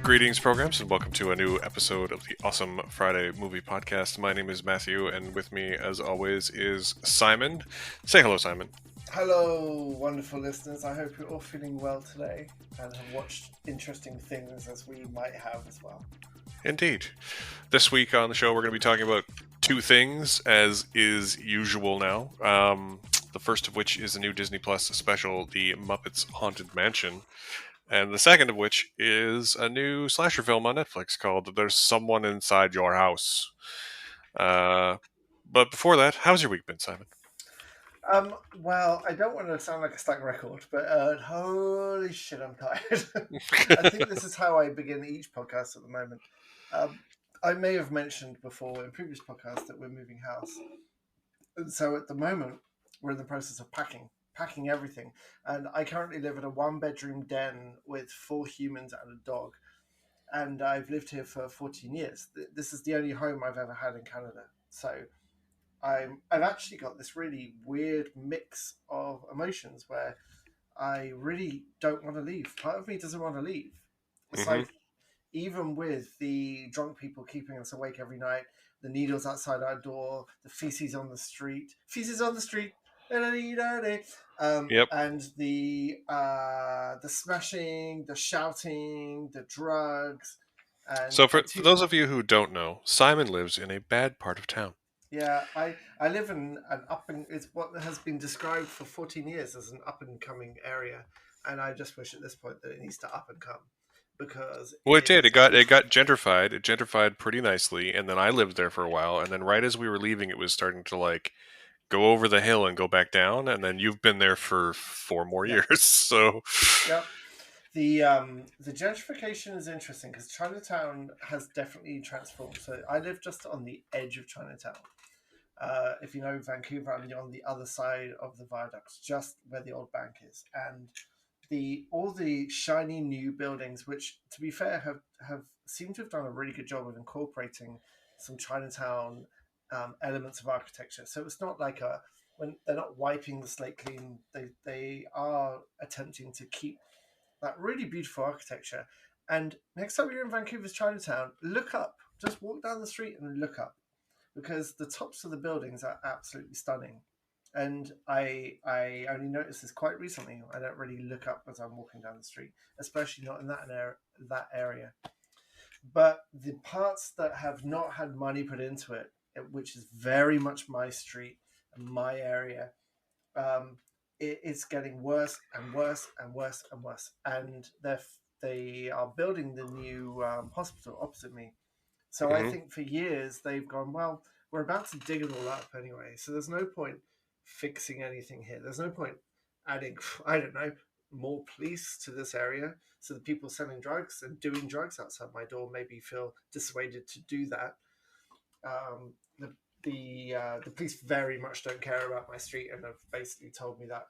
Greetings, programs, and welcome to a new episode of the Awesome Friday Movie Podcast. My name is Matthew, and with me, as always, is Simon. Say hello, Simon. Hello, wonderful listeners. I hope you're all feeling well today and have watched interesting things as we might have as well. Indeed. This week on the show, we're going to be talking about two things, as is usual now. The first of which is a new Disney Plus special, The Muppets Haunted Mansion. And the second of which is a new slasher film on Netflix called There's Someone Inside Your House. But before that, how's your week been, Simon? Well, I don't want to sound like a stuck record, but holy shit, I'm tired. I think this is how I begin each podcast at the moment. I may have mentioned before in previous podcasts that we're moving house. And so at the moment, we're in the process of packing everything. And I currently live in a one-bedroom den with 4 humans and a dog. And I've lived here for 14 years. This is the only home I've ever had in Canada. So I've actually got this really weird mix of emotions where I really don't want to leave. Part of me doesn't want to leave. It's like, even with the drunk people keeping us awake every night, the needles outside our door, the feces on the street, and the smashing, the shouting, the drugs. And So for those of you who don't know, Simon lives in a bad part of town. Yeah, I live in it's what has been described for 14 years as an up and coming area, and I just wish at this point that it needs to up and come, because Well, it did. It got gentrified. It gentrified pretty nicely, and then I lived there for a while. And then right as we were leaving, it was starting to go over the hill and go back down. And then you've been there for 4 more years. So Yep. The gentrification is interesting because Chinatown has definitely transformed. So I live just on the edge of Chinatown. If you know Vancouver, I'm on the other side of the viaducts, just where the old bank is, and all the shiny new buildings, which to be fair have seemed to have done a really good job of incorporating some Chinatown elements of architecture. So it's not like when they're not wiping the slate clean, they are attempting to keep that really beautiful architecture. And next time you're in Vancouver's Chinatown, look up. Just walk down the street and look up, because the tops of the buildings are absolutely stunning. And I only noticed this quite recently. I don't really look up as I'm walking down the street, especially not in that area. But the parts that have not had money put into it, which is very much my street and my area, it's getting worse and worse and worse and worse. And they are building the new hospital opposite me. So I think for years they've gone, well, we're about to dig it all up anyway, so there's no point fixing anything here. There's no point adding, I don't know, more police to this area, so the people selling drugs and doing drugs outside my door maybe feel dissuaded to do that. The police very much don't care about my street and have basically told me that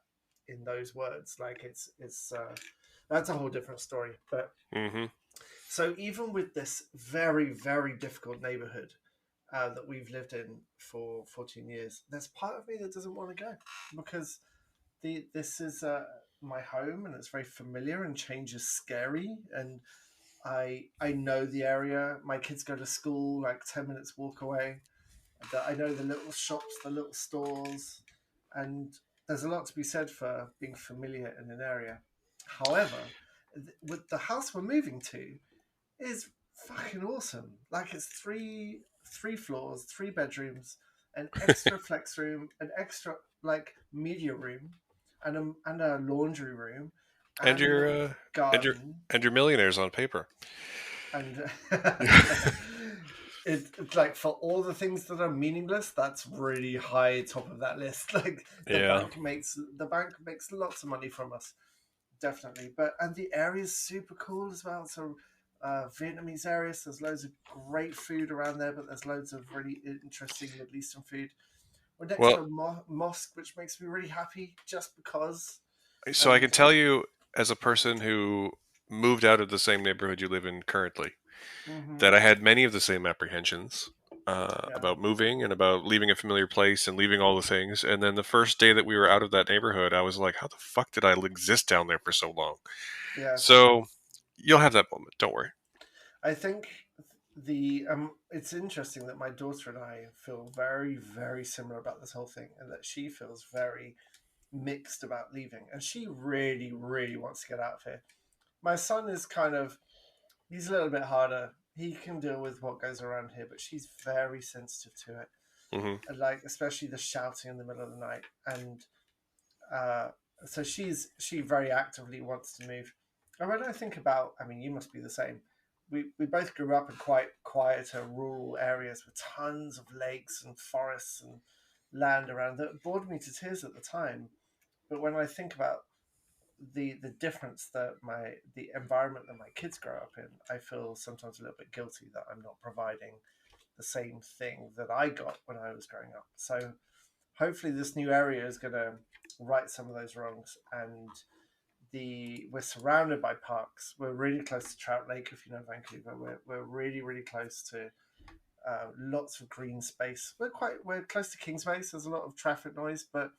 in those words. Like it's that's a whole different story. But so even with this very, very difficult neighborhood that we've lived in for 14 years, there's part of me that doesn't want to go, because this is my home and it's very familiar, and change is scary. And I know the area. My kids go to school like 10 minutes walk away. I know the little shops, the little stores, and there's a lot to be said for being familiar in an area. However, with the house we're moving to is fucking awesome. Like, it's three floors, 3 bedrooms, an extra flex room, an extra media room, and a laundry room, and you're garden, and you're millionaires on paper. and it's like, for all the things that are meaningless, that's really high top of that list. Like the bank makes lots of money from us, definitely. And the area is super cool as well. So Vietnamese areas, there's loads of great food around there, but there's loads of really interesting Middle Eastern food. We're next to a mosque, which makes me really happy, just because. So I can tell you, as a person who moved out of the same neighborhood you live in currently, that I had many of the same apprehensions about moving and about leaving a familiar place and leaving all the things. And then the first day that we were out of that neighborhood, I was like, how the fuck did I exist down there for so long? Yeah. So you'll have that moment. Don't worry. I think the it's interesting that my daughter and I feel very, very similar about this whole thing, and that she feels very mixed about leaving, and she really, really wants to get out of here. My son is kind of he's a little bit harder. He can deal with what goes around here, but she's very sensitive to it, Hmm. and like especially the shouting in the middle of the night. And uh, so she very actively wants to move. And when I think about, I mean, you must be the same. We both grew up in quite quieter rural areas with tons of lakes and forests and land around that bored me to tears at the time. But when I think about the difference that the environment that my kids grow up in, I feel sometimes a little bit guilty that I'm not providing the same thing that I got when I was growing up. So hopefully this new area is going to right some of those wrongs. And we're surrounded by parks. We're really close to Trout Lake, if you know Vancouver. We're really, really close to lots of green space. We're close to Kings Place. There's a lot of traffic noise, but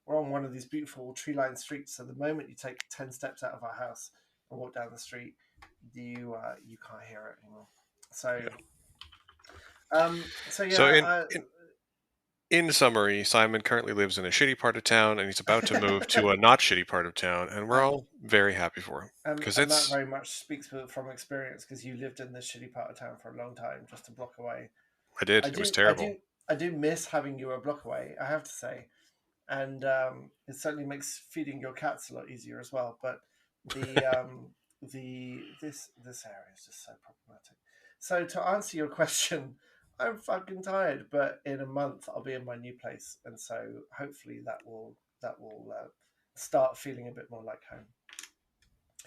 we're on one of these beautiful tree-lined streets. So the moment you take 10 steps out of our house and walk down the street, you can't hear it anymore. So Yeah. so So yeah, in summary, Simon currently lives in a shitty part of town, and he's about to move to a not shitty part of town, and we're and all very happy for him because and that it's very much speaks from experience because you lived in this shitty part of town for a long time, just a block away. I did. I It was do, I terrible. do, I do miss having you a block away. I have to say, and it certainly makes feeding your cats a lot easier as well. But the this area is just so problematic. So to answer your question, I'm fucking tired, but in a month I'll be in my new place, and so hopefully that will start feeling a bit more like home.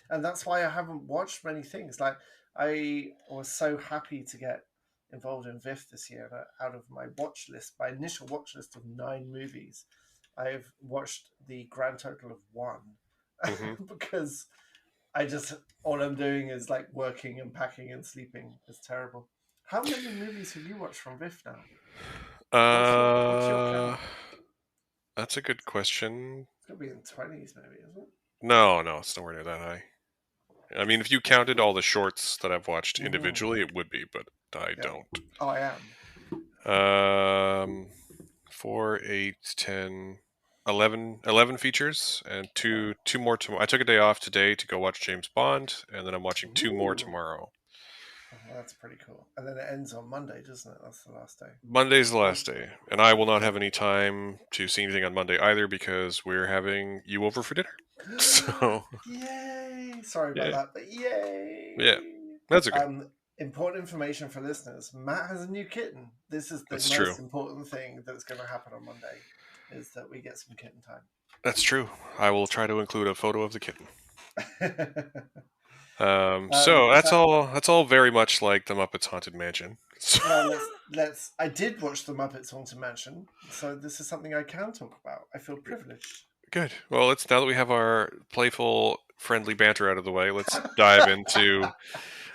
And that's why I haven't watched many things. Like I was so happy to get involved in VIF this year. And out of my watch list, my initial watch list of 9 movies, I've watched the grand total of one Hmm. because I just all I'm doing is like working and packing and sleeping. It's terrible. How many movies have you watched from VIF now? What's your Uh, count? that's a good question. It's gonna be in twenties, maybe, isn't it? No, no, it's nowhere near that high. I mean, if you counted all the shorts that I've watched Mm-hmm. individually, it would be, but I Yeah. don't. Oh, I am. 4, 8, 10, 11 features, and Wow. two more tomorrow. I took a day off today to go watch James Bond, and then I'm watching two more Ooh. tomorrow. Oh, that's pretty cool. And then it ends on Monday, doesn't it? That's the last day. Monday's the Um, last day, and I will not yeah. have any time to see anything on Monday either because we're having you over for dinner. So, Yay! Sorry about yeah, that, but yeah, yay! that's okay. Important information for listeners. Matt has a new kitten. This is the That's true. most important thing that's going to happen on Monday, is that we get some kitten That's true. I will try to include a photo of the kitten. time. So that's So all. That's all very much like the Muppets Haunted Mansion. well, let's. I did watch the Muppets Haunted Mansion, so this is something I can talk about. I feel privileged. Good. Well, let's now that we have our playful, friendly banter out of the way, let's dive into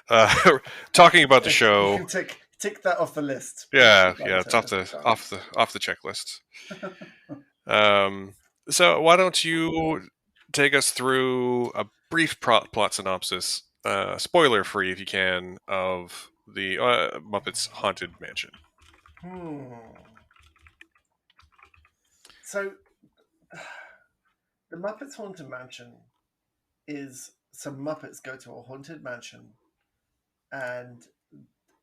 uh, talking about the You show. can tick that off the list. Yeah, Playful yeah, it's banter done. off the checklist. Um, so why don't you take us through a brief plot synopsis, spoiler free if you can, of the Muppets Haunted Mansion? Hmm. So, the Muppets Haunted Mansion is some Muppets go to a haunted mansion, and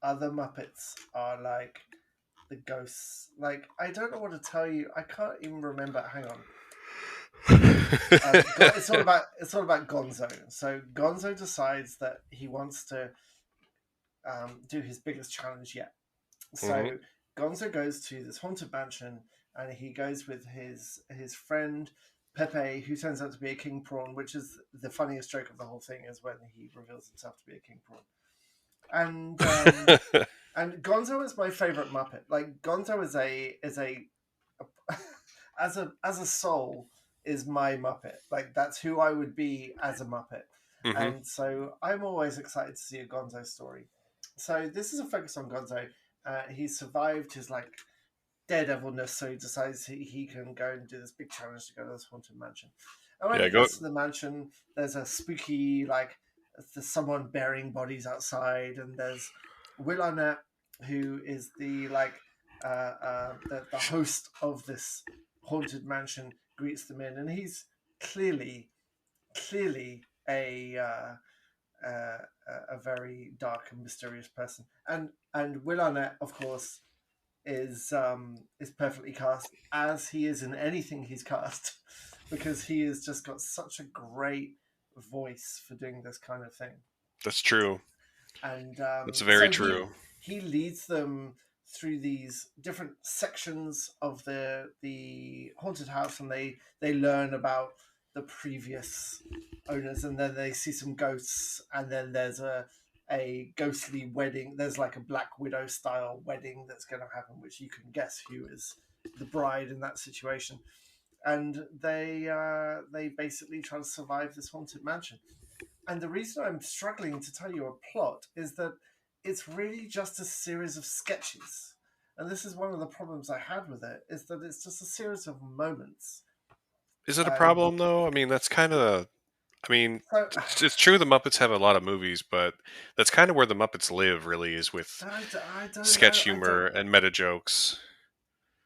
other Muppets are like the ghosts. Like, I don't know what to tell you. I can't even remember. Hang on. It's all about Gonzo. So Gonzo decides that he wants to do his biggest challenge yet. Hmm. So Gonzo goes to this haunted mansion, and he goes with his friend Pepe, who turns out to be a king prawn, which is the funniest joke of the whole thing, is when he reveals himself to be a king prawn. And and Gonzo is my favorite Muppet. Like Gonzo is a as a soul is my Muppet. Like that's who I would be as a Muppet. Hmm. And so I'm always excited to see a Gonzo story. So this is a focus on Gonzo. He survived his like daredevilness, so he decides he can go and do this big challenge to go to this haunted mansion. And when Yeah, he go. gets to the mansion, there's a spooky like there's someone burying bodies outside, and there's Will Arnett, who is the the host of this haunted mansion, greets them in, and he's clearly clearly uh, a very dark and mysterious person. And Will Arnett, of course, is perfectly cast, as he is in anything he's cast, because he has just got such a great voice for doing this kind of thing. That's true. And That's very so true. he leads them through these different sections of the haunted house, and they learn about the previous owners, and then they see some ghosts, and then there's a ghostly wedding. There's like a Black Widow style wedding that's going to happen, which you can guess who is the bride in that situation. And they basically try to survive this haunted mansion. And the reason I'm struggling to tell you a plot is that it's really just a series of sketches. And this is one of the problems I had with it, is that it's just a series of moments. Is it a And problem though? I mean, that's kind of. I mean, so it's true the Muppets have a lot of movies, but that's kind of where the Muppets live. Really, is with I don't sketch know. I don't. humor and meta jokes.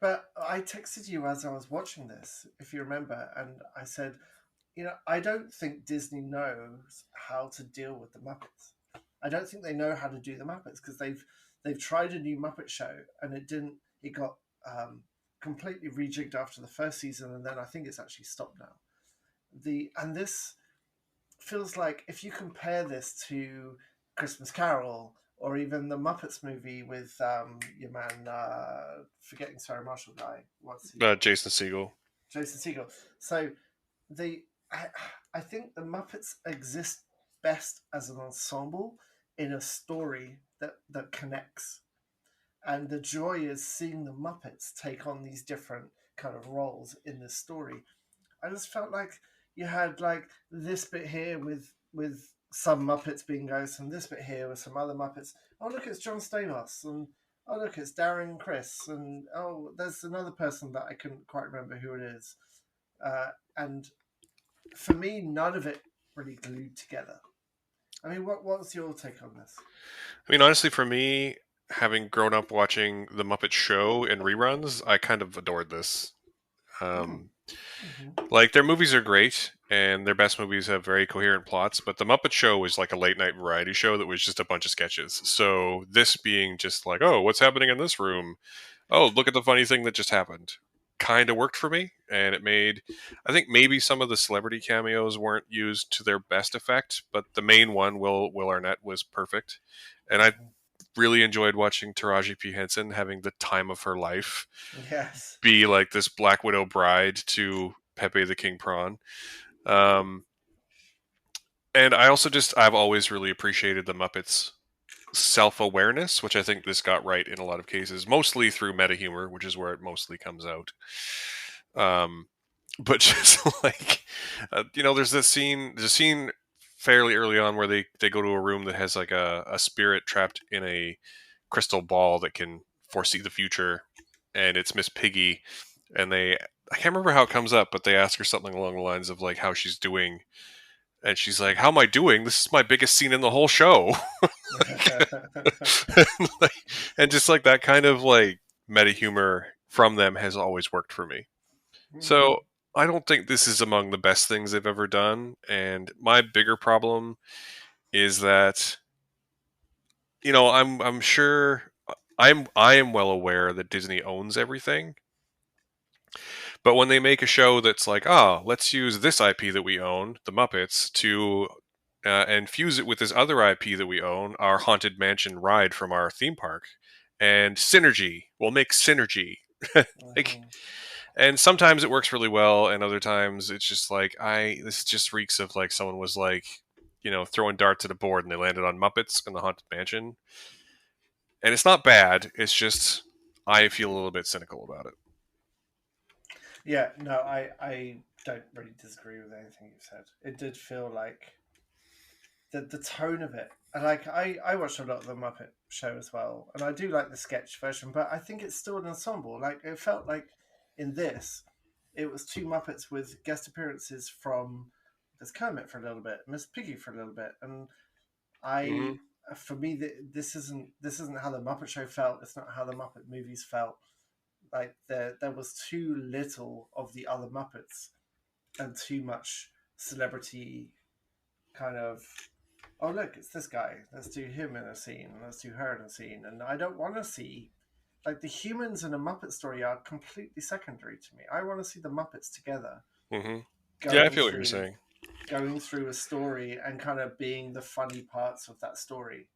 But I texted you as I was watching this, if you remember, and I said, I don't think Disney knows how to deal with the Muppets. I don't think they know how to do the Muppets because they've tried a new Muppet show and it didn't. It got completely rejigged after the first season, and then I think it's actually stopped now. This feels like, if you compare this to Christmas Carol or even the Muppets movie with your man, forgetting Sarah Marshall guy, what's he? Jason Segel. Jason Segel. So the I, I think the Muppets exist best as an ensemble in a story that connects. And the joy is seeing the Muppets take on these different kind of roles in this story. I just felt like you had like this bit here with some Muppets being ghosts, and this bit here with some other Muppets. Oh, look, it's John Stamos, and oh, look, it's Darren and Chris, and oh, there's another person that I couldn't quite remember who it is. And for me, none of it really glued together. I mean, what's your take on this? I mean, honestly, for me, having grown up watching the Muppet Show and reruns, I kind of adored this. Mm. Um, Mm-hmm. like their movies are great, and their best movies have very coherent plots. But the Muppet Show was like a late night variety show that was just a bunch of sketches. So this being just like, oh, what's happening in this room? Oh, look at the funny thing that just happened. Kind of worked for me, and it made. I think maybe some of the celebrity cameos weren't used to their best effect, but the main one, Will Arnett, was perfect, and I Mm-hmm. really enjoyed watching Taraji P Henson having the time of her life, Yes. be like this Black Widow bride to Pepe the King Prawn. Um, and I also I've always really appreciated the Muppets self awareness, which I think this got right in a lot of cases, mostly through meta humor, which is where it mostly comes out. Um, but just like, there's a scene fairly early on where they go to a room that has like a spirit trapped in a crystal ball that can foresee the future, and it's Miss Piggy, and I can't remember how it comes up, but they ask her something along the lines of like how she's doing, and she's like, "How am I doing? This is my biggest scene in the whole show." Like, and just like that kind of like meta humor from them has always worked for me. Mm-hmm. So I don't think this is among the best things they've ever done. And my bigger problem is that I'm sure I am well aware that Disney owns everything. But when they make a show that's like, oh, let's use this IP that we own, the Muppets, to and fuse it with this other IP that we own, our Haunted Mansion ride from our theme park, and synergy. We'll make synergy. Like, Mm-hmm. and sometimes it works really well, and other times it's just like this just reeks of like someone was like, throwing darts at a board and they landed on Muppets in the Haunted Mansion. And it's not bad. It's just I feel a little bit cynical about it. Yeah, no, I don't really disagree with anything you've said. It did feel like the tone of it. And like I watched a lot of the Muppet Show as well, and I do like the sketch version, but I think it's still an ensemble. Like it felt like in this, it was two Muppets with guest appearances from there's Kermit for a little bit, Miss Piggy for a little bit, and Hmm. I for me this isn't how the Muppet Show felt. It's not how the Muppet movies felt. Like there was too little of the other Muppets and too much celebrity kind of. Oh look, it's this guy. Let's do him in a scene. Let's do her in a scene. And I don't want to see like the humans in a Muppet story are completely secondary to me. I want to see the Muppets together Hmm. Yeah, I going feel what you're through saying. going through a story and kind of being the funny parts of that story.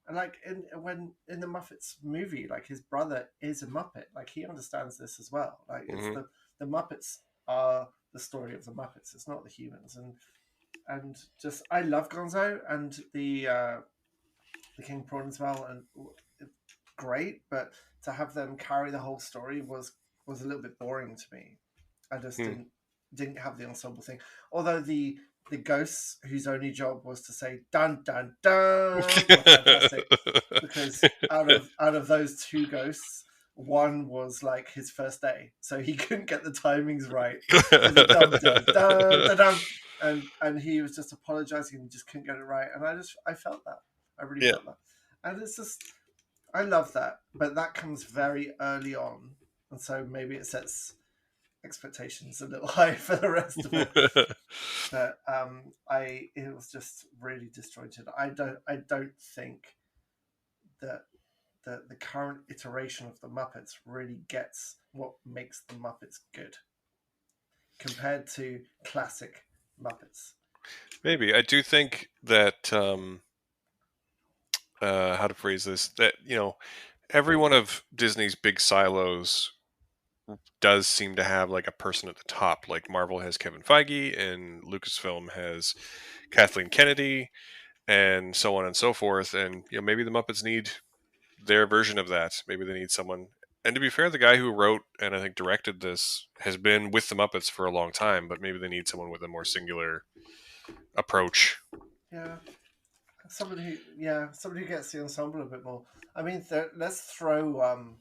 And like in the Muppets movie, like his brother is a Muppet. Like he understands this as well. Like it's Hmm. the Muppets are the story of the Muppets. It's not the humans. And just I love Gonzo and the King Prawn as well, and great. But to have them carry the whole story was a little bit boring to me. I just Hmm. didn't have the ensemble thing. Although the ghosts whose only job was to say dun dun dun were fantastic because out of those two ghosts, one was like his first day, so he couldn't get the timings right for the dum dum dum dum dum, and he was just apologizing and just couldn't get it right, and I felt that I really Yeah. felt that, and it's just I love that, but that comes very early on, and so maybe it sets expectations a little high for the rest of it. But I it was just really disjointed. I don't think that the current iteration of the Muppets really gets what makes the Muppets good compared to classic Muppets. Maybe I do think that how to phrase this, that every one of Disney's big silos does seem to have like a person at the top. Like Marvel has Kevin Feige, and Lucasfilm has Kathleen Kennedy, and so on and so forth. And maybe the Muppets need their version of that. Maybe they need someone. And to be fair, the guy who wrote and I think directed this has been with the Muppets for a long time. But maybe they need someone with a more singular approach. Yeah, somebody who gets the ensemble a bit more. I mean, let's throw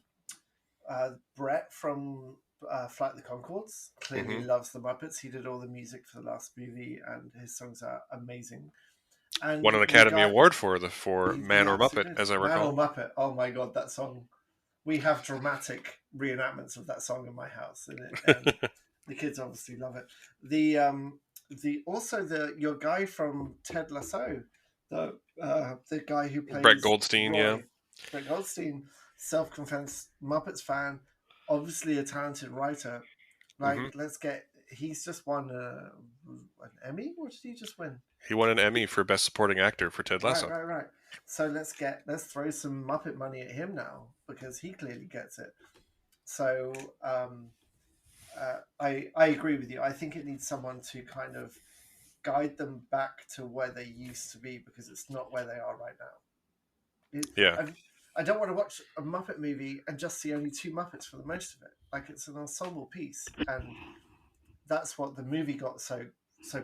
Brett from Flight of the Concords. Clearly Hmm. loves the Muppets. He did all the music for the last movie, and his songs are amazing. And Won an the Academy guy Award for he Man or Muppet, absolutely did. as I Man or recall. Muppet. Oh my god, that song. We have dramatic reenactments of that song in my house, and the kids obviously love it. The also the your guy from Ted Lasso, the guy who Brett plays Goldstein, yeah. Roy, Brett Goldstein, self-confessed Muppets fan, obviously a talented writer. Like, Hmm. let's get. He's just won an Emmy. What did he just win? He won an Emmy for Best Supporting Actor for Ted Right, Lasso. right, right. So let's throw some Muppet money at him now because he clearly gets it. So I agree with you. I think it needs someone to kind of guide them back to where they used to be because it's not where they are right now. It, Yeah, I've, I don't want to watch a Muppet movie and just see only two Muppets for the most of it. Like it's an ensemble piece, and that's what the movie got so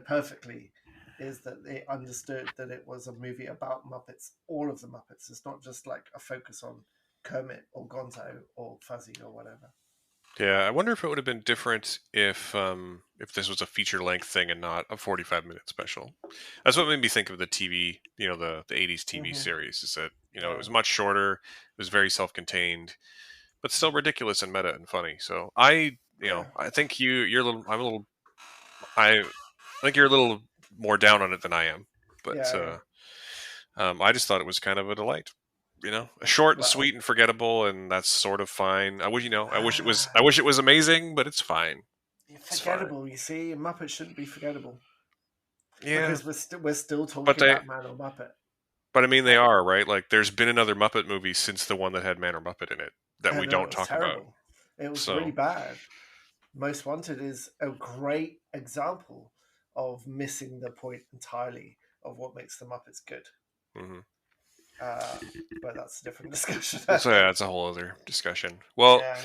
perfectly is that they understood that it was a movie about Muppets, all of the Muppets. It's not just like a focus on Kermit or Gonzo or Fuzzy or whatever. yeah. I wonder if it would have been different if this was a feature length thing and not a 45-minute special. That's what made me think of the TV, the 80s TV Mm-hmm. series. Is that it Yeah, was much shorter, it was very self-contained, but still ridiculous and meta and funny. So yeah, I think you're a little. I'm a little. I think you're a little more down on it than I am, but yeah, yeah. I just thought it was kind of a delight. Short and Well, sweet and forgettable, and that's sort of fine. I wish, I wish it was. ah, I wish it was amazing, but it's fine. It's fine. forgettable. You see, Muppet shouldn't be forgettable Yeah, because we're still but talking they. about Man or Muppet. But I mean, they Like, are right. Like, there's been another Muppet movie since the one that had Man or Muppet in it that we and it don't was talk about. terrible. It was really So, bad. Most Wanted is a great example of missing the point entirely of what makes the Muppets good. mhm. Uh, but that's a different discussion, I So yeah, think. it's a whole other discussion. Well, Yeah,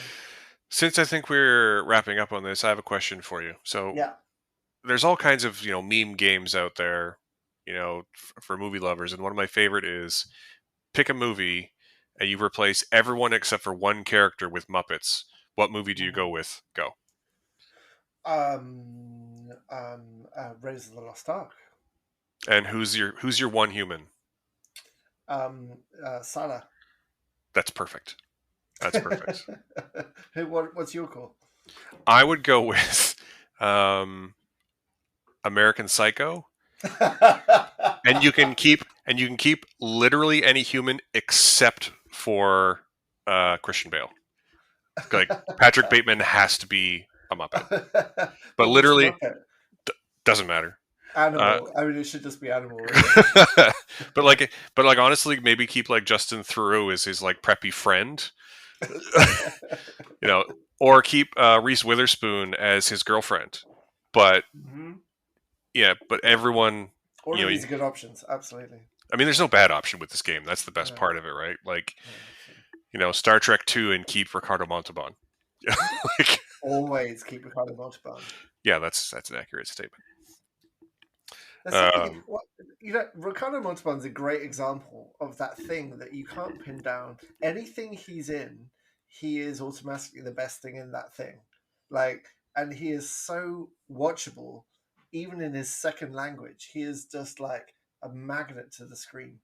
since I think we're wrapping up on this, I have a question for you. So, yeah. there's all kinds of meme games out there, for movie lovers, and one of my favorite is pick a movie and you replace everyone except for one character with Muppets. What movie do you Mhm. go with? Go. Raiders of the Lost Ark. And who's your one human? Salah. That's perfect. That's perfect. What's your call? I would go with um, American Psycho, and you can keep literally any human except for Christian Bale. Like Patrick Bateman has to be a Muppet, but But which literally Muppet? doesn't matter. Uh, Animal. I mean, it should just be animal, really. but honestly, maybe keep like Justin Theroux as his like preppy friend, you know, or keep Reese Witherspoon as his girlfriend. But Hmm. yeah, but everyone, All you of know, these are good options. Absolutely. I mean, there's no bad option with this game. That's the best No, part of it, right? Like, no, absolutely. Star Trek 2 and keep Ricardo Montalban. Like, Always keep Ricardo Montalban. yeah, that's an accurate statement. There's something, Um, Ricardo Montalban's a great example of that thing that you can't pin down. Anything he's in, he is automatically the best thing in that thing. Like, and he is so watchable, even in his second language. He is just like a magnet to the screen.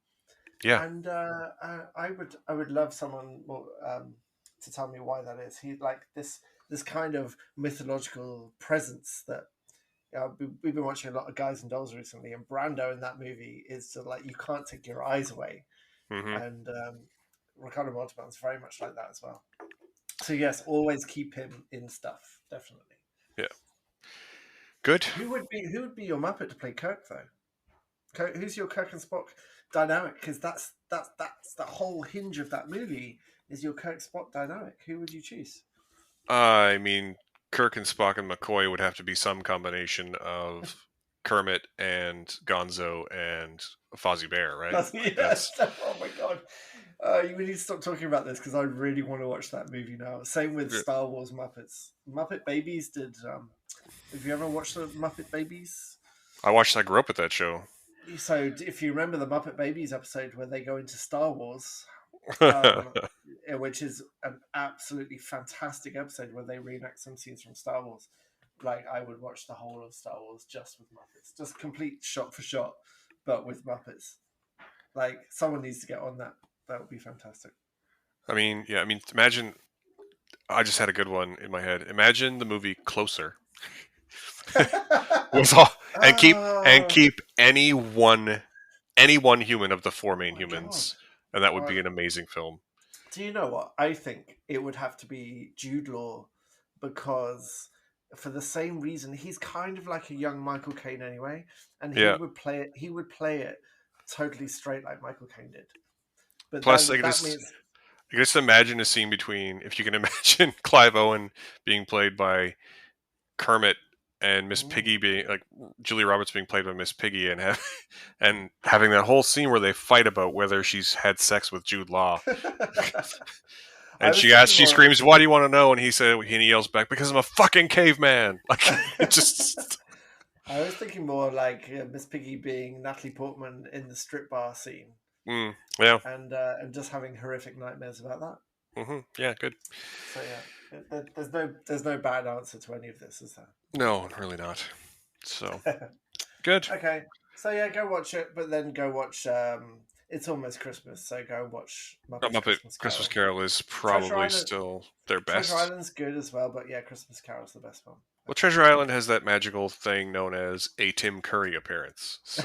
yeah. And I would love someone more, to tell me why that is. He like this kind of mythological presence that we've been watching a lot of Guys and Dolls recently, and Brando in that movie is just like you can't take your eyes away, Hmm. and Ricardo Montalban's very much like that as well. So yes, always keep him in stuff, definitely. Yeah. Good. Who would be your Muppet to play Kirk though? Who's your Kirk and Spock dynamic? Because that's the whole hinge of that movie is your Kirk Spock dynamic. Who would you choose? I mean, Kirk and Spock and McCoy would have to be some combination of Kermit and Gonzo and Fozzie Bear, right? Like Yes. that's Oh my god. We need to stop talking about this because I really want to watch that movie now. Same with yeah. Star Wars Muppets. Muppet Babies did. Have you ever watched the Muppet Babies? I grew up with that show. So if you remember the Muppet Babies episode where they go into Star Wars, um, which is an absolutely fantastic episode where they reenact some scenes from Star Wars. Like I would watch the whole of Star Wars just with Muppets, just complete shot for shot, but with Muppets. Like someone needs to get on that. That would be fantastic. I mean, yeah. I mean, imagine. I just had a good one in my head. Imagine the movie Closer with all and keep and Oh, keep any one human of the four oh main my god! humans, and that would Oh, be an amazing film. do you know what? I think it would have to be Jude Law because, for the same reason, he's kind of like a young Michael Caine anyway, and he Yeah. would play it. He would play it totally straight like Michael Caine did. But Plus, I then can that just means I can just imagine a scene between, if you can imagine Clive Owen being played by Kermit and Miss mm. Piggy being like Julie Roberts being played by Miss Piggy, and having that whole scene where they fight about whether she's had sex with Jude Law, I and was thinking she more. screams, "Why do you want to know?" And he yells back, "Because I'm a fucking caveman." Like it just, I was thinking more like Miss Piggy being Natalie Portman in the strip bar scene, yeah, and just having horrific nightmares about that. yeah, good. So yeah, there's no bad answer to any of this, is No, really not. So there? good. Okay, so yeah, go watch it, but then go watch. It's almost Christmas, so go watch Muppets Muppet Christmas Christmas Carol. Carol is Treasure probably Island, still their Treasure best. Island's good as well, but yeah, Christmas Carol's the best one. Well, Treasure Island has that magical thing known as a Tim Curry appearance. So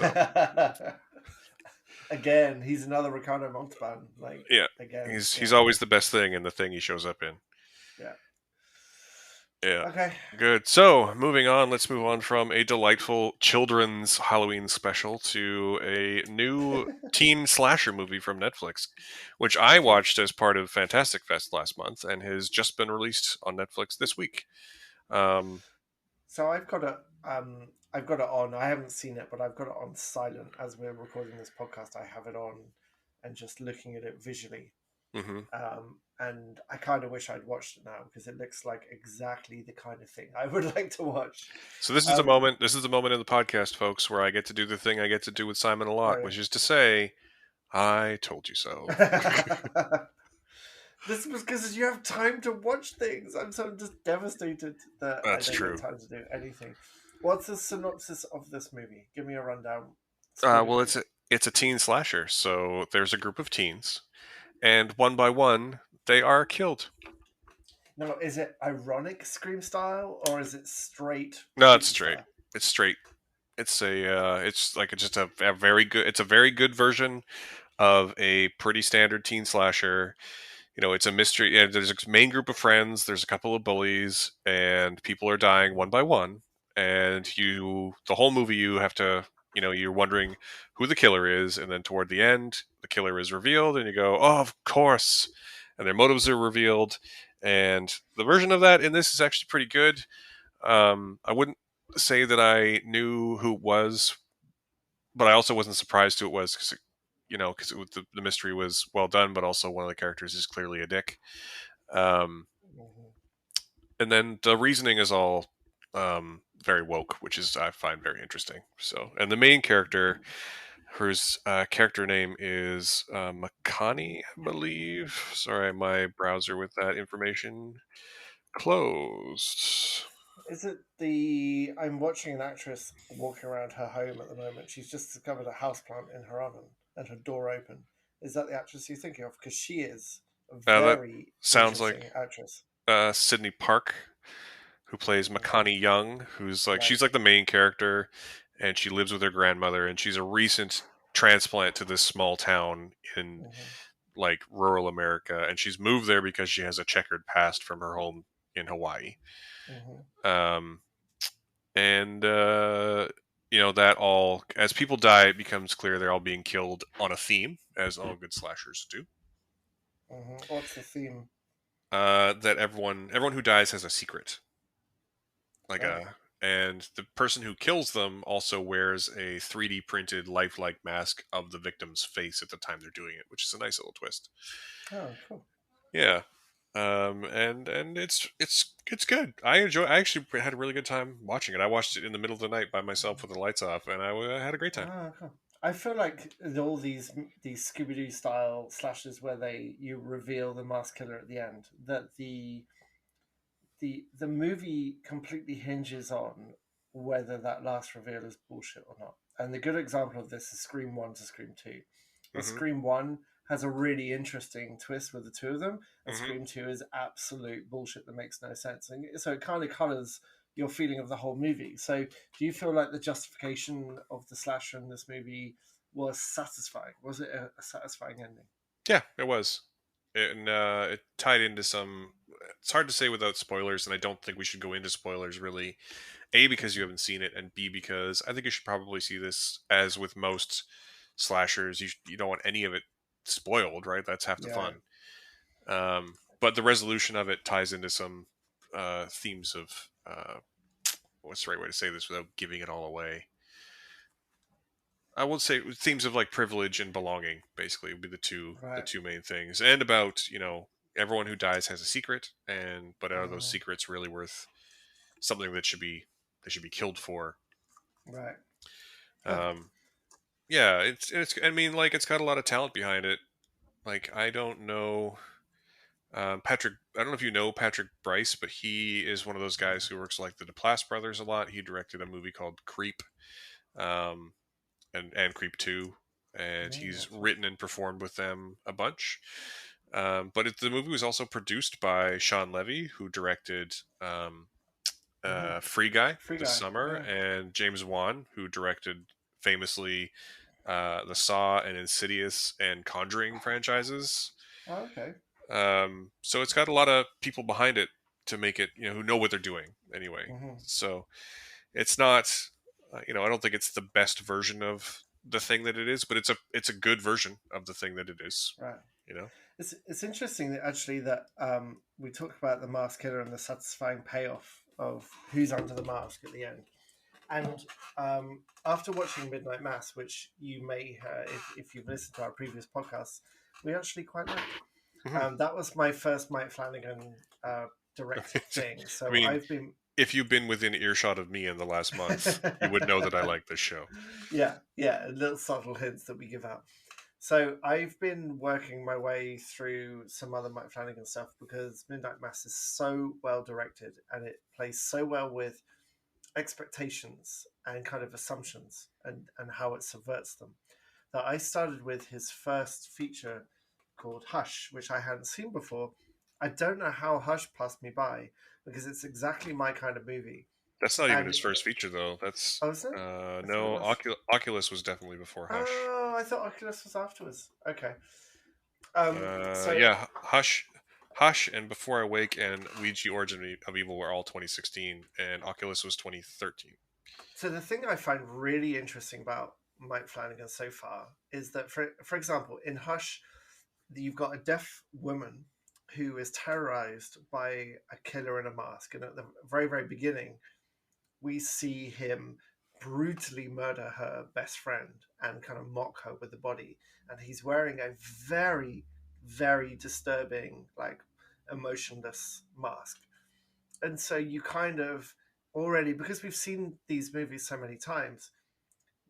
Again, he's another Ricardo Montalban. Like yeah, again, he's yeah, always the best thing in the thing he shows up in. yeah. Yeah, Okay. good. So moving on, let's move on from a delightful children's Halloween special to a new teen slasher movie from Netflix, which I So, watched as part of Fantastic Fest last month and has just been released on Netflix this week. Um, so I've got it on. I haven't seen it, but I've got it on silent as we're recording this podcast. I have it on and just looking at it visually. mhm. And I kind of wish I'd watched it now because it looks like exactly the kind of thing I would like to watch. So this is a Um, moment. This is the moment in the podcast, folks, where I get to do the thing I get to do with Simon a lot, oh, which is to say, "I told you so." yeah. This was because you have time to watch things. I'm just devastated that I That's don't get true. time to do anything. What's the synopsis of this movie? Give me a rundown. Scooby Well, Doo. it's a teen slasher, so there's a group of teens, and one by one they are killed. No, is it ironic Scream style or is it straight No, it's Scream straight. style? It's straight. It's like just a very good. It's a very good version of a pretty standard teen slasher. It's a mystery. Yeah, there's a main group of friends. There's a couple of bullies, and people are dying one by one. And the whole movie, you have to, you're wondering who the killer is, and then toward the end, the killer is revealed, and you go, "Oh, of course!" And their motives are revealed. And the version of that in this is actually pretty good. I wouldn't say that I knew who it was, but I also wasn't surprised who it was because the mystery was well done, but also one of the characters is clearly a dick. Um, Mhm. and then the reasoning is all very woke, which is I find very interesting. So, and the main character, whose character name is Makani, I believe. Sorry, my browser with that information closed. Is it the? I'm watching an actress walking around her home at the moment. She's just discovered a houseplant in her oven and her door open. Is that the actress you're thinking of? Because she is a That very sounds like interesting actress. Sydney Park, who plays Hmm. Makani Young, who's like Right. she's like the main character, and she lives with her grandmother, and she's a recent transplant to this small town in Hmm. like rural America, and she's moved there because she has a checkered past from her home in Hawaii. Hmm. Um, and that all as people die, it becomes clear they're all being killed on a theme, as all good slashers do. What's the theme? That everyone who dies has a secret, like Right. a and the person who kills them also wears a 3D printed lifelike mask of the victim's face at the time they're doing it, which is a nice little twist. Oh, cool. Yeah. And it's good. I actually had a really good time watching it. I watched it in the middle of the night by myself with the lights off, and I had a great time. Ah, cool. I feel like all these Scooby Doo style slashes where you reveal the mask killer at the end, that the movie completely hinges on whether that last reveal is bullshit or not. And the good example of this is Scream 1 to Scream 2. Well, Hmm. Scream 1 has a really interesting twist with the two of them, and Hmm. Scream 2 is absolute bullshit that makes no sense. And so it kind of colors your feeling of the whole movie. So do you feel like the justification of the slasher in this movie was satisfying? Was it a satisfying ending? Yeah, it was. And it tied into some. It's hard to say without spoilers, and I don't think we should go into spoilers really. A, because you haven't seen it, and B, because I think you should probably see this. As with most slashers, you don't want any of it spoiled, right? That's half the Yeah, fun. But the resolution of it ties into some themes of what's the right way to say this without giving it all away. I would say themes of like privilege and belonging, basically, would be the right. two main things, and about everyone who dies has a secret, and but are those Mm, secrets really worth something that should be killed for? right. Huh. Um, yeah, it's I mean like it's got a lot of talent behind it. Like I don't know Patrick. I don't know if you know Patrick Bryce, but he is one of those guys who works like the DePlass brothers a lot. He directed a movie called Creep, um, and Creep Two, and No, he's not at all. written and performed with them a bunch. But the movie was also produced by Sean Levy, who directed Mm-hmm. Free Guy Free this guy. summer, Yeah. and James Wan, who directed famously the Saw and Insidious and Conjuring franchises. Oh, okay. So it's got a lot of people behind it to make it, who know what they're doing anyway. Mm-hmm. So it's not, I don't think it's the best version of the thing that it is, but it's a good version of the thing that it is. Right. You know. It's interesting that actually that we talk about the mask killer and the satisfying payoff of who's under the mask at the end. And after watching Midnight Mass, which you may, if you've listened to our previous podcasts, we actually quite liked. Hmm. That was my first Mike Flanagan directed thing. I So mean, I've been if you've been within earshot of me in the last month, you would know that I like this show. yeah, yeah, little subtle hints that we give out. So I've been working my way through some other Mike Flanagan stuff because Midnight Mass is so well directed and it plays so well with expectations and kind of assumptions and how it subverts them. That I started with his first feature called Hush, which I hadn't seen before. I don't know how Hush passed me by because it's exactly my kind of movie. That's not even And his first feature, though. That's oh, is it? I thought it no. was. Oculus was definitely before Hush. Oh, I thought Oculus was afterwards. Okay. So Yeah, Hush, and Before I Wake and Ouija Origin of Evil were all 2016, and Oculus was 2013. so the thing I find really interesting about Mike Flanagan so far is that, for example, in Hush, you've got a deaf woman who is terrorized by a killer in a mask, and at the very very beginning, we see him brutally murder her best friend and kind of mock her with the body, and he's wearing a very very disturbing, like, emotionless mask. And so you kind of already, because we've seen these movies so many times,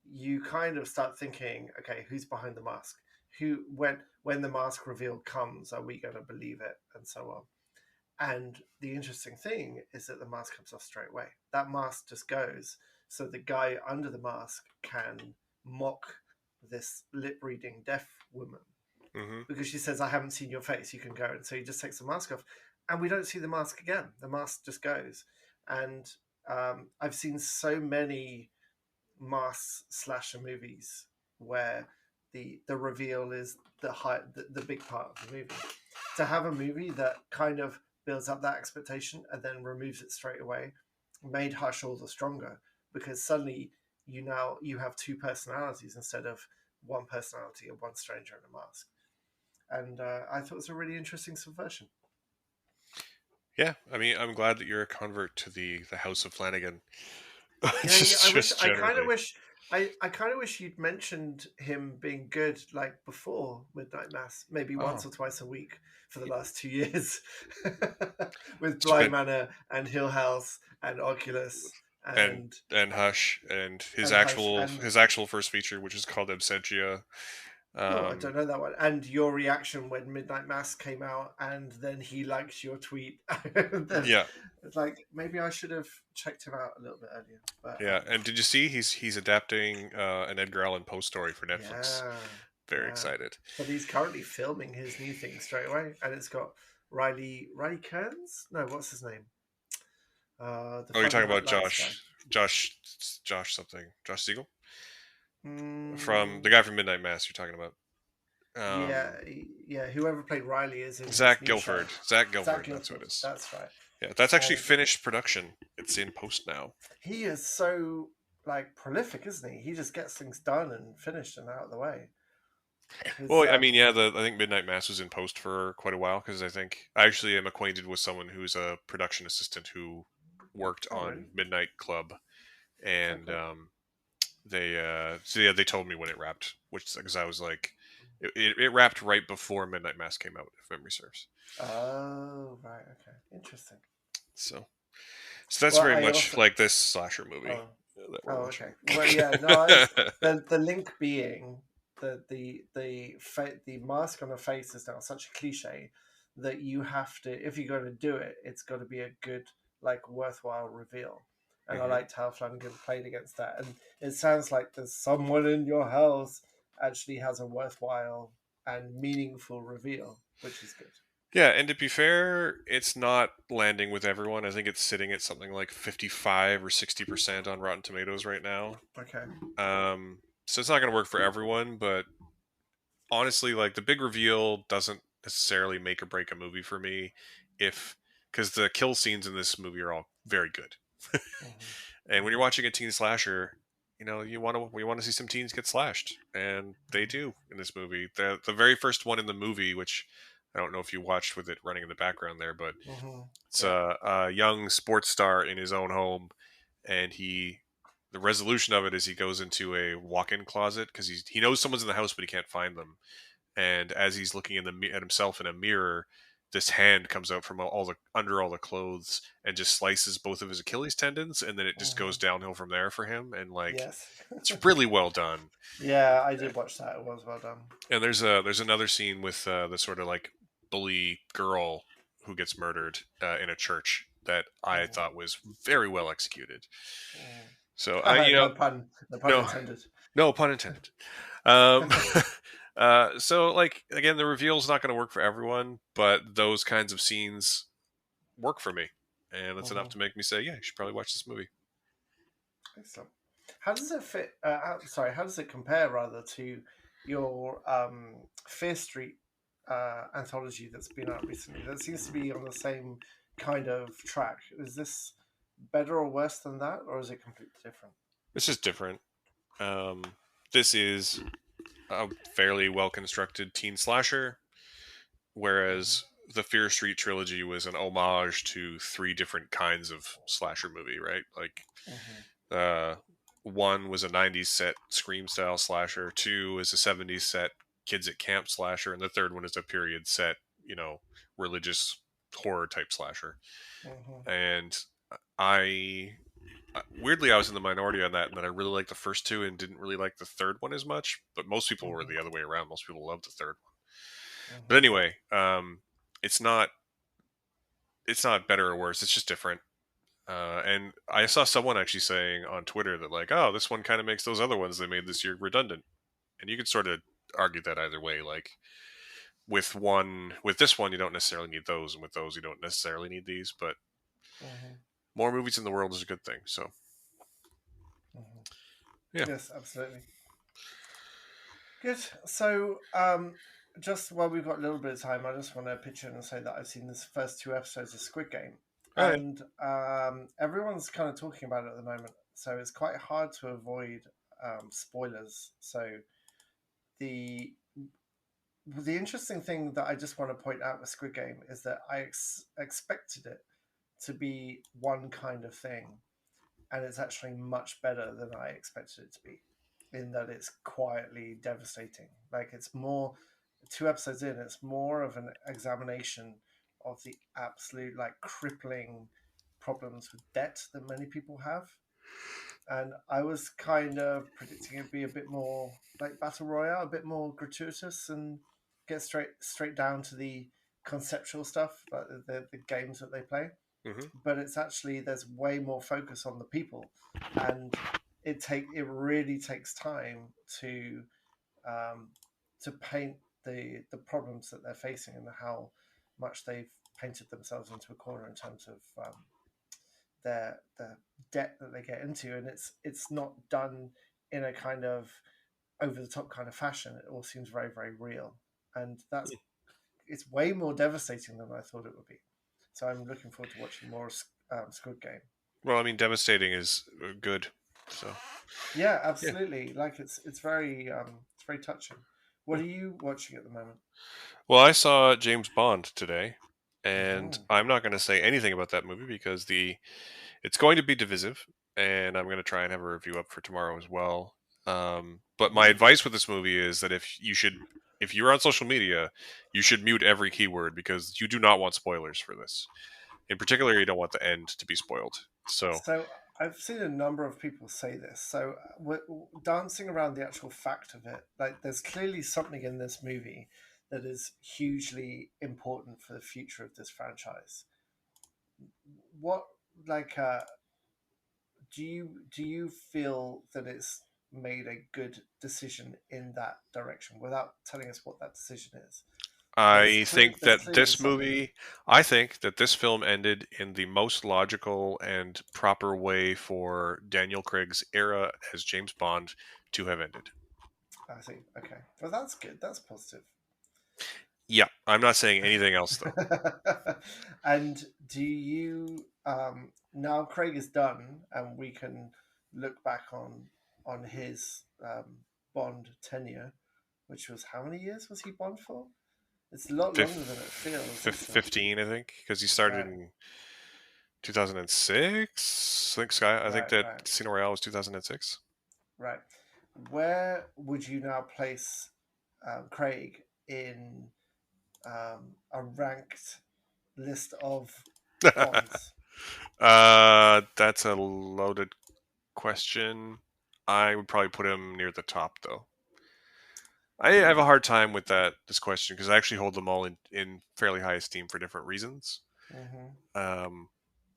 you kind of start thinking, okay, who's behind the mask? Who, when the mask reveal comes, are we going to believe it, and so on. And the interesting thing is that the mask comes off straight away. That mask just goes, so the guy under the mask can mock this lip reading deaf woman Hmm. because she says, I haven't seen your face, you can go. And so he just takes the mask off, and we don't see the mask again. The mask just goes. And I've seen so many mask slasher movies where the reveal is the big part of the movie. To have a movie that kind of builds up that expectation and then removes it straight away made Hush all the stronger, because suddenly you have two personalities instead of one personality of one stranger in a mask. And I thought it was a really interesting subversion. Yeah, I mean, I'm glad that you're a convert to the House of Flanagan. Yeah, yeah. Just I kind of generally. wish. I kind of wish you'd mentioned him being good, like, before Midnight Mass, maybe once Oh, or twice a week for the last 2 years, with it's Blind been Manor and Hill House and Oculus and and and Hush and Hush and, his actual first feature, which is called Absentia. oh, I Um, don't know that one. And your reaction when Midnight Mass came out, and then he likes your tweet. Then yeah, it's like, maybe I should have checked him out a little bit earlier. But yeah. And did you see he's adapting an Edgar Allan Poe story for Netflix? yeah, Very yeah. excited. But he's currently filming his new thing straight away, and it's got Riley Kearns. No, what's his name? The Oh, you're Thunder talking Night about Lights guy. Josh something, Josh Siegel from the Mm, guy from Midnight Mass. You're talking about yeah, yeah. Whoever played Riley is in his Zach new show. Guilford. Zach Zach Guilford. That's what Guilford. it is. That's right. Yeah, that's actually And finished production. It's in post now. he is so, like, prolific, isn't he? He just gets things done and finished and out of the way. His Well, I mean, yeah, I think Midnight Mass was in post for quite a while because I actually am acquainted with someone who's a production assistant who worked Oh, really? on Midnight Club, and Okay. so yeah, they told me when it wrapped, which because I was like, it wrapped right before Midnight Mass came out, if memory serves. Oh, right. Okay. Interesting. So, so that's Well, very I much also. like this slasher movie Oh, that we're oh, watching. okay. Well, yeah. No, it's the link being that the mask on the face is now such a cliche that you have to, if you're going to do it, it's got to be a good, like, worthwhile reveal. And I Hmm. liked how Flanagan played against that. And it sounds like there's someone in your house actually has a worthwhile and meaningful reveal, which is good. Yeah, and to be fair, it's not landing with everyone. I think it's sitting at something like 55 or 60% on Rotten Tomatoes right now. Okay. So it's not going to work for everyone, but honestly, like the big reveal doesn't necessarily make or break a movie for me, if because the kill scenes in this movie are all very good. Hmm. And when you're Hmm. watching a teen slasher, you want to see some teens get slashed, and they do in this movie. The very first one in the movie, which I don't know if you watched with it running in the background there, but Hmm. it's Yeah. a young sports star in his own home, and the resolution of it is he goes into a walk-in closet because he knows someone's in the house, but he can't find them. And as he's looking at himself in a mirror, this hand comes out from all the under all the clothes and just slices both of his Achilles tendons, and then it just Hmm. goes downhill from there for him. And like, Yes. it's really well done. Yeah, I did watch that. It was well done. And there's another scene with the sort of like bully girl who gets murdered in a church that I Mm, thought was very well executed. mm. So No pun no, intended. no pun intended. Um, so like again, the reveal's not going to work for everyone, but those kinds of scenes work for me, and that's enough Mhm. to make me say, yeah, you should probably watch this movie. Excellent. How does it fit? Sorry, how does it compare rather to your Fear Street anthology that's been out recently? That seems to be on the same kind of track. Is this better or worse than that, or is it completely different? This is different. Um, this is a fairly well constructed teen slasher, Hmm. whereas the Fear Street trilogy was an homage to three different kinds of slasher movie, right? Like, Hmm. uh, one was a '90s set Scream style slasher, two is a '70s set Kids at Camp slasher, and the third one is a period set, you know, religious horror type slasher. Hmm. And I weirdly, I was in the minority on that, and that I really liked the first two and didn't really like the third one as much. But most people were Hmm. the other way around. Most people loved the third one. But Hmm. anyway, it's not it's not better or worse. It's just different. And I saw someone actually saying on Twitter that like, oh, this one kind of makes those other ones they made this year redundant. And you could sort of argue that either way. Like with this one, you don't necessarily need those, and with those, you don't necessarily need these. But Hmm. more movies in the world is a good thing. So Hmm. yeah. Yes, absolutely. Good. So, just while we've got a little bit of time, I just want to pitch in and say that I've seen this first two episodes of Squid Game, Oh, yeah. and everyone's kind of talking about it at the moment. So it's quite hard to avoid spoilers. So the the interesting thing that I just want to point out with Squid Game is that I expected it to be one kind of thing, and it's actually much better than I expected it to be. In that it's quietly devastating. Like it's more two episodes in, it's more of an examination of the absolute like crippling problems with debt that many people have. And I was kind of predicting it'd be a bit more like battle royale, a bit more gratuitous, and get straight down to the conceptual stuff, like the games that they play. Hmm. But it's actually there's way more focus on the people, and it really takes time um, to paint the problems that they're facing and how much they've painted themselves into a corner in terms of their debt that they get into, and it's not done in a kind of over the top kind of fashion. It all seems very very real, and that's it's way more devastating than I thought it would be. So I'm looking forward to watching more Squid Game. Well, I mean, devastating is good. So Yeah, yeah. absolutely. Like it's very touching. What are you watching at the moment? Well, I saw James Bond today, and Hmm. I'm not going to say anything about that movie because the it's going to be divisive, and I'm going to try and have a review up for tomorrow as well. But my Hmm. advice with this movie is that if you're on social media, you should mute every keyword because you do not want spoilers for this. In particular, you don't want the end to be spoiled. So So I've seen a number of people say this. So we're dancing around the actual fact of it. Like there's clearly something in this movie that is hugely important for the future of this franchise. What like do you feel that it's made a good decision in that direction without telling us what that decision is? But I think there's that clearly this something. movie, I think that this film ended in the most logical and proper way for Daniel Craig's era as James Bond to have ended. I see. Okay, well that's good. That's positive. Yeah, I'm not saying anything else though. And do you now Craig is done and we can look back on his Bond tenure, which was how many years was he Bond for? It's a lot longer than it feels, isn't it? 15, I think, because he started Right, in 2006. I think Sky. I think right, that right, Casino Royale was 2006. right. Where would you now place Craig in a ranked list of Bonds? That's a loaded question. I would probably put him near the top though. I have a Hmm. hard time with this question because I actually hold them all in fairly high esteem for different reasons. Hmm. Um,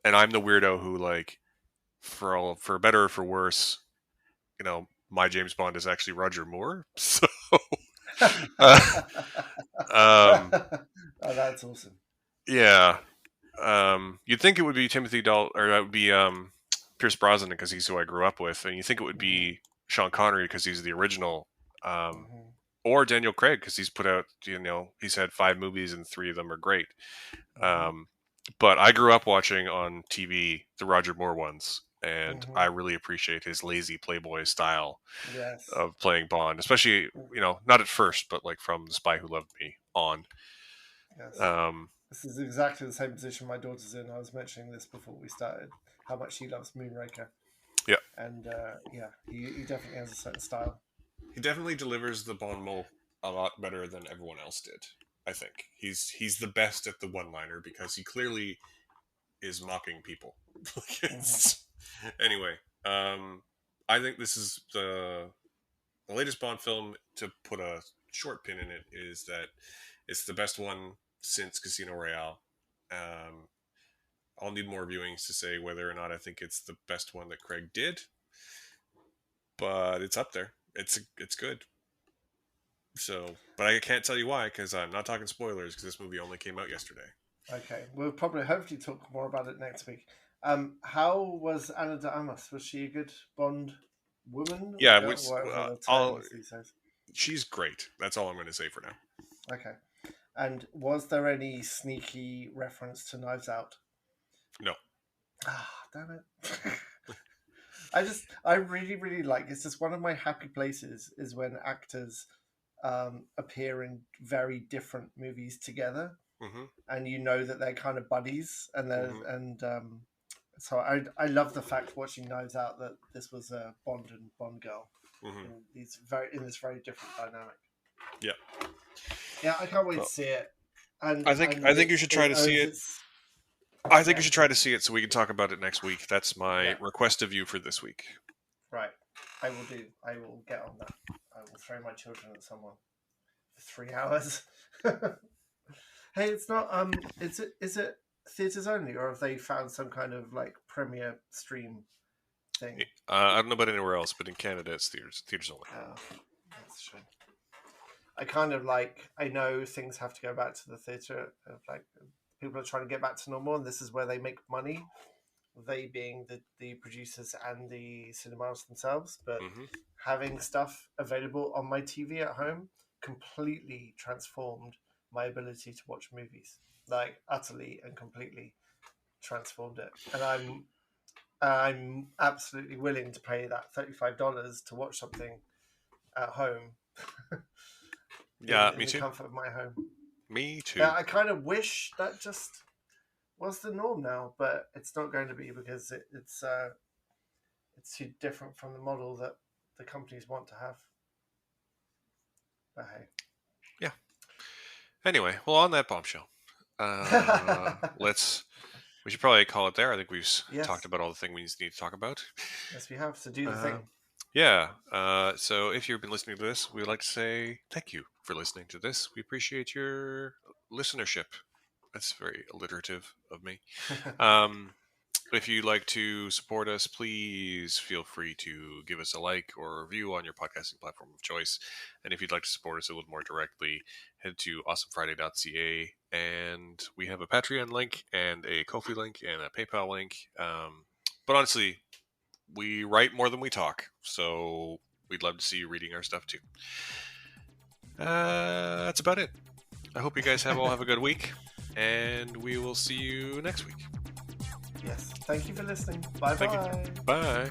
and I'm the weirdo who like for better or for worse, my James Bond is actually Roger Moore. So uh, um, Oh, that's awesome. yeah, you'd think it would be Timothy Dalton, or that would be Pierce Brosnan because he's who I grew up with, and you think it would Hmm. be Sean Connery because he's the original, Hmm. or Daniel Craig because he's put out, he's had 5 movies and 3 of them are great. Hmm. Um, but I grew up watching on TV the Roger Moore ones, and I Hmm. really appreciate his lazy playboy style Yes. of playing Bond, especially not at first, but like from The Spy Who Loved Me on. Yes. Um, This is exactly the same position my daughter's in. I was mentioning this before we started, how much she loves Moonraker. yeah, And yeah, he definitely has a certain style. he definitely delivers the Bond mole a lot better than everyone else did. I think he's the best at the one-liner because he clearly is mocking people. Hmm. Anyway, I think this is the latest Bond film. To put a short pin in it, is that it's the best one since Casino Royale. Um, I'll need more viewings to say whether or not I think it's the best one that Craig did, but it's up there. It's good. So, but I can't tell you why because I'm not talking spoilers because this movie only came out yesterday. Okay, we'll probably hopefully talk more about it next week. How was Anna de Armas? Was she a good Bond woman or Yeah, girl, which whatever the term I'll. is these days? She's great. That's all I'm going to say for now. Okay, and was there any sneaky reference to Knives Out? No. Ah, damn it. I really, really like it's just one of my happy places is when actors appear in very different movies together, Mm-hmm. and you know that they're kind of buddies, and Mm-hmm. so I love the fact watching Knives Out that this was a Bond and Bond girl Mm-hmm. in this very different dynamic. Yeah. Yeah, I can't wait to Well, see it, and I think you should try it to see owns it. its I think you yeah. should try to see it so we can talk about it next week. That's my Yeah, request of you for this week. right. I will do. I will get on that. I will throw my children at someone for 3 hours. Hey, it's not. Is it theaters only, or have they found some kind of like premiere stream thing? I don't know about anywhere else, but in Canada it's theaters only. Oh, that's true. I kind of like. I know things have to go back to the theater. Like people are trying to get back to normal, and this is where they make money. They being the producers and the cinemas themselves, but Mm-hmm. having stuff available on my TV at home completely transformed my ability to watch movies. Like utterly and completely transformed it. And I'm absolutely willing to pay that $35 to watch something at home Yeah, in me the too. comfort of my home. Me too. Yeah, I kind of wish that just was the norm now, but it's not going to be because it's too different from the model that the companies want to have. But Yeah. Anyway, well, on that bombshell, hey, let's. We should probably call it there. I think we've talked yes, about all the things we need to talk about. yes, we have to do the Uh, thing. yeah. So if you've been listening to this, we'd like to say thank you for listening to this. We appreciate your listenership. That's very alliterative of me. Um, if you'd like to support us, please feel free to give us a like or a review on your podcasting platform of choice. And if you'd like to support us a little more directly, head to awesomefriday.ca. And we have a Patreon link and a Ko-fi link and a PayPal link. But honestly, we write more than we talk. So we'd love to see you reading our stuff too. That's about it. I hope you guys all have a good week. And we will see you next week. Yes, thank you for listening. Bye Thank you. bye. Bye.